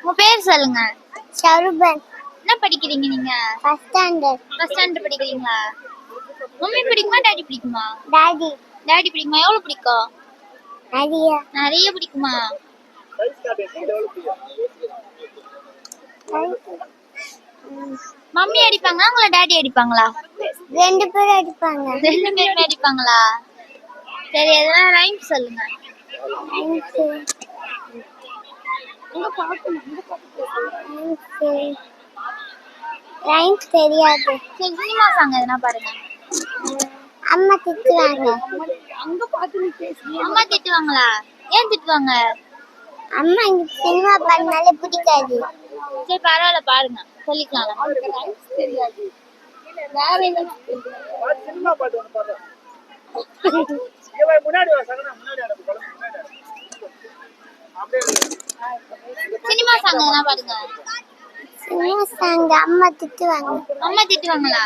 உங்க பேர் சொல்லுங்க. ஷருபன். என்ன படிக்கிறீங்க நீங்க? First standard. ஃபர்ஸ்ட் ஸ்டாண்டர்ட் படிக்கிறீங்களா? மம்மி பிடிக்குமா டாடி பிடிக்குமா? டாடி. டாடி பிடிக்குமா? எவ்வளவு பிடிக்கும்? நிறைய. நிறைய பிடிக்குமா? மம்மி அடிப்பாங்களா உங்கள டாடி அடிப்பாங்களா? ரெண்டு பேரும் அடிப்பாங்க. ரெண்டு பேரும் அடிப்பாங்களா? சரி எதனா ரைம் சொல்லுங்க. ரைம்ஸ் தெரியாது. சரி சினிமா சாங் எதனா பாருங்க. அம்மா திட்டுவாங்க. அம்மா திட்டுவாங்களா? ஏன் திட்டுவாங்க? அம்மா எனக்கு சினிமா பண்ணாலே பிடிக்காது. சரி பரவாயில்ல பாருங்க சொல்லிக்கலாம். சினிமா சாங் எதனா பாருங்க. சினிமா சாங் அம்மா திட்டுவாங்க. அம்மா திட்டுவாங்களா?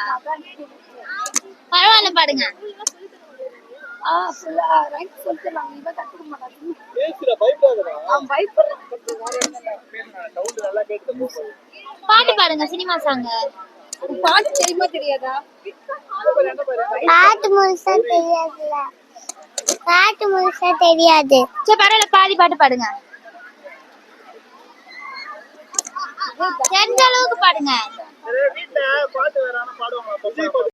பரவாயில்ல பாடுங்க. பாட்டு பாடுங்க சினிமா சாங். பாட்டு தெரியுமா தெரியாதா? பாட்டு முழுசா தெரியாதுல. பாட்டு முழுசா தெரியாது. சரி பரவாயில்ல பாதி பாட்டு பாடுங்க. தெரிஞ்ச அளவுக்கு பாடுங்க.